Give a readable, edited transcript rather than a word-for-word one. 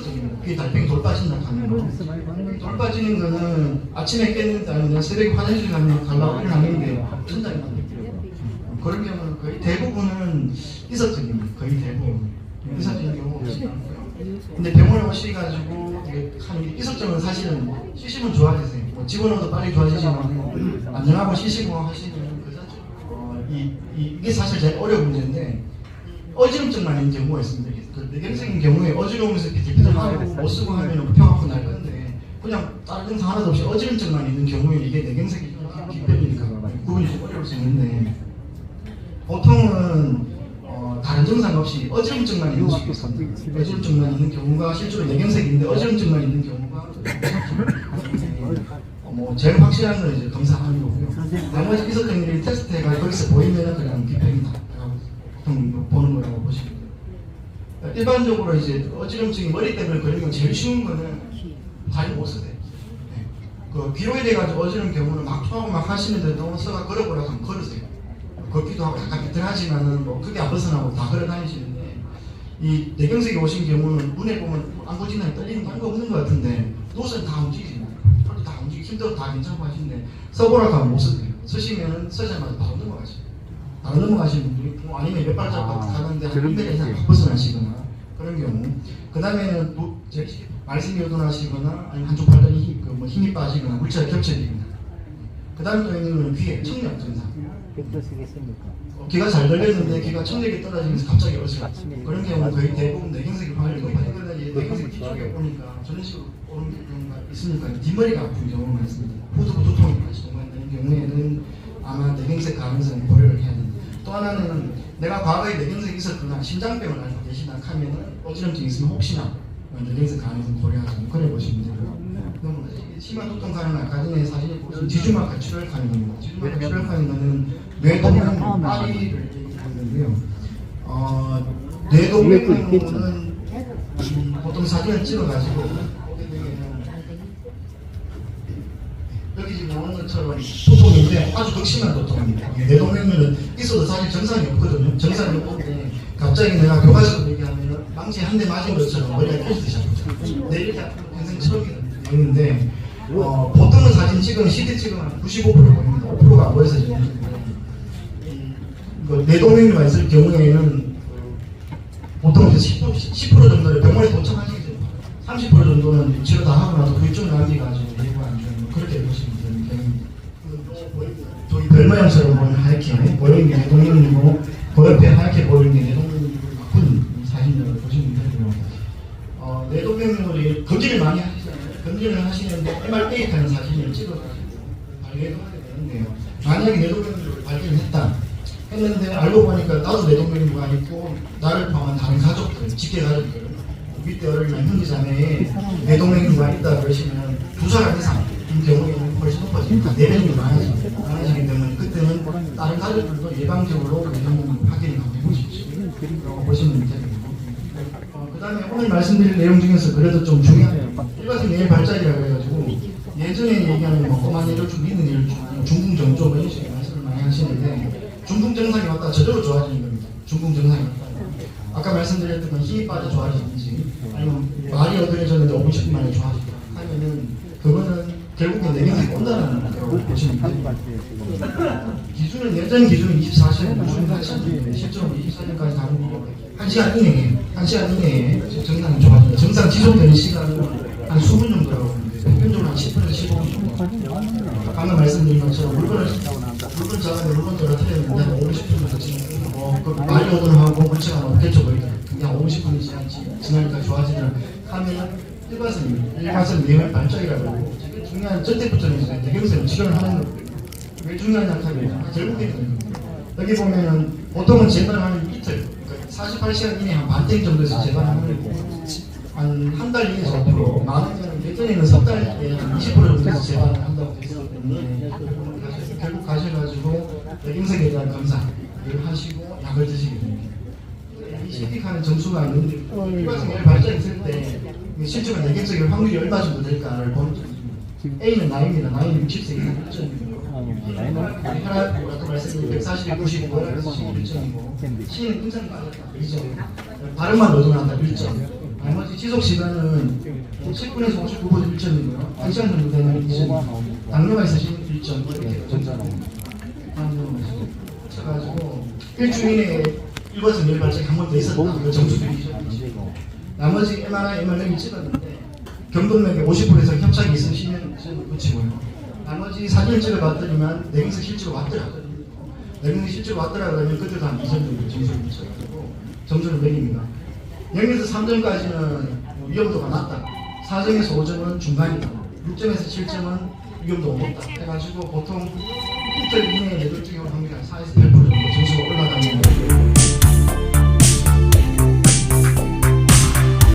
이석증입니다. 귀 달팽이 돌 빠진다고 하는 거. 돌 빠지는 거는 아침에 깼는데 아니면 새벽에 화장실 가면 달라고 일어나는데 천장이 만들더라고요. 그런 경우는 거의 대부분은 이석증입니다. 거의 대부분. 이석증인 경우가 없지 않고요. 근데 병원에 오셔가지고 하는 이석증은 사실은 쉬시면 좋아지세요. 뭐 집어넣어도 빨리 좋아지지만 안정하고 쉬시고 하시면 그 자체 이게 사실 제일 어려운 문제인데 어지럼증만 있는 경우가 있습니다. 그 뇌경색인 경우에 어지러우면서 비틀비틀하고 못 쓰고 하면 불평하고 날 건데 그냥 다른 증상 하나도 없이 어지럼증만 있는 경우에 이게 뇌경색이 기병이니까 구분이 좀 어려울 수 있는데 보통은 다른 증상 없이 어지럼증만 있는 수가 있습니다. 어지럼증만 있는 경우가 실제로 뇌경색인데 어지럼증만 있는 경우가 뭐 제일 확실한 건 이제 검사하는 거고요. 나머지 이석증들이 테스트해가 거기서 보이면 그냥 비평이다. 보통 보는 거라고 보시면 돼요. 일반적으로 이제 어지럼증이 머리 때문에 걸리는 건 제일 쉬운 거는 다리 못 쓰대. 그 귀로에 돼가지고 어지러운 경우는 막 토하고 막 하시는데도 서가 걸어보라고 하면 걸으세요. 걷기도 하고 약간 비틀하지만은 뭐 크게 안 벗어나고 다 걸어 다니시는데 이 뇌경색이 오신 경우는 눈에 보면 안구진이 떨리는 거 없는 것 같은데 누워서는 다 움직이지 털도 다 움직이고 힘들어도 다 괜찮고 하시는데 서보라고 하면 못 쓰세요. 서시면은 서자마자 바로 넘어가시죠. 바로 넘어가시는 분들이 있고 아니면 몇 발짝 가는데 한 군데가 이상 벗어나시거나 그런 경우 그 다음에는 말씀이 요동하시거나 아니면 한쪽 발등이 뭐 힘이 빠지거나 물체가 겹쳐지거나 그 다음 또 있는 건 귀에 청력 증상. 귀가 잘 들렸는데 귀가 청력이 떨어지면서 갑자기 어지러워. 그런 경우는 거의 대부분 뇌경색이 발현이 높아지거나 뇌경색이 뒤쪽에 오니까 저런 식으로 오는 경우가 있으니까 뒷머리가 아픈 경우가 많습니다. 후두부 두통이 다시 동반되는 경우에는 아마 뇌경색 가능성을 고려를 해야 됩니다. 또 하나는 내가 과거에 뇌경색이 있었거나 심장병을 앓고 계시다 하면은 어지럼증이 있으면 혹시나 뇌경색 가능성 고려하자 그래 보시면 되고요. 너무 심한 두통 가능한 아까 전에 사진에 보신 지주막하 출혈하는 겁니다. 지주막하 출혈하는 거는 뇌동맥 파리를 얘기하는데요. 뇌동맥은 보통 사진을 찍어가지고 여기 지금 나오는 것처럼 두통인데 아주 극심한 두통입니다. 뇌동맥은 있어도 사실 정상이 없거든요. 정상이 없는데 갑자기 내가 교과서로 얘기하면 망치 한 대 맞은 것처럼 머리가 깨지듯이 아프죠. 내 이렇게 아프면 평생 처음이는데 보통은 사진 찍으면 CT 찍으면 95% 보입니다. 5%가 안 보여서 뇌동맥류가 있을 경우에는 보통 10% 정도를 병원에 도착하시기 전에 30% 정도는 치료 다 하고 나서 그 이쪽으로 남겨가지고 예고 안 되는 그렇게 보시면 되는 경우입니다. 저기 별 모양처럼 보이는 하얗게 보이는 게 뇌동맥류고 그 옆에 하얗게 보이는 게 뇌동맥류를 바꾼 사진을 보시면 되고요. 뇌동맥류를 검진을 많이 하시잖아요. 검진을 하시는데 MRA 하는 사진을 찍어가지고 발견을 하게 되는데요. 만약에 뇌동맥류를 발견했다 했는데 알고 보니까 나도 뇌동맥류가 있고 나를 포함한 다른 가족들, 직계 가족들 밑에 어른이나 형제자매에 뇌동맥류가 있다 그러시면 2사람 이상 이 경우에는 훨씬 높아집니다. 4배는 많아지기 때문에 그때는 다른 가족들도 예방적으로 뇌동맥류 확인을 한번 해보십시오. 라고 보시면 됩니다. 그 다음에 오늘 말씀드릴 내용 중에서 그래도 좀 중요한 일반적인 뇌 발작이라고 해가지고 예전에 얘기하는 뭐 꼬마 뇌졸중, 미는 뇌졸중, 중풍정조 이런 식의 말씀을 많이 하시는데 중풍 증상이 왔다가 저절로 좋아지는 겁니다. 중풍 증상이 왔다가 아까 말씀드렸던 건 힘이 빠져 좋아지든지 아니면 말이 어두워졌는데 5분 10분 만에 좋아지다 하면은 그거는 결국은 뇌경색이 온다는 거라고 보시면 됩니다. 기준은 예전 기준은 24시간, 요즘 8시간, 실제로 24시간까지 다루고 1시간 이내에 1시간 이내에 증상이 좋아집니다. 증상 지속되는 시간은 한 20분 정도라고 보는데 평균적으로 한 10분에서 15분 정도. 방금 말씀드린 것처럼 물건 작은데 물건 떨어뜨렸는데 한 5, 10분 지나고 그 말이 오도하고 물체가 없겠죠. 그냥 5, 10분이 지나니까 좋아지는 하면 일반성 뇌혈 발작이라고 하고 중요한 전때부터는 이제 뇌경색을 치료를 하는 거예요. 왜 중요하냐 하면 결국에는 여기 보면은 보통은 재발하는 이틀, 그러니까 48시간 이내 한 반땡 정도에서 재발하는 거고 한 달 이내에서 5%, 많은 경우는 예전에는 석 달에 한 20% 정도에서 재발을 한다고 했었기 때문에 결국 가셔가지고 뇌경색에 대한 검사를 하시고 약을 드시게 됩니다. 이 CT하는 점수가 있는데 일반성 뇌 발작이 있을 때 실제로 뇌경색의 확률이 얼마 정도 될까를 보는 점입니다. A는 나이입니다. 나이는 60세 이상 1점이고 혈압 아까 말씀드린 140, 95, 11점이고 C는 인상이 빠졌다 2점 발음만 노동한다 1점 나머지 지속 시간은 10분에서 59분 1점이고요. 1시간 정도 되면 2점. 당뇨가 있으신 1점. 이렇게 쳐가지고 일주일에 일과성 열 발작이 한 번 더 있었다. 그 점수도 2점이죠. 나머지 MRI, MRI 찍었는데 경동맥에 50%에서 협착이 있으시면 붙이고요. 나머지 사진을 찍어봤더니만 내경색 실제로 왔더라고요. 내경색 실제로 왔더라고 하면 그때도 한 2점 정도 점수를 붙여가지고 점수를 매깁니다. 0에서 3점까지는 위험도가 낮다. 4점에서 5점은 중간이다. 6점에서 7점은 위험도가 높다. 해가지고 보통 6점 이내에 뇌졸중이 올 확률이 한 4에서 8%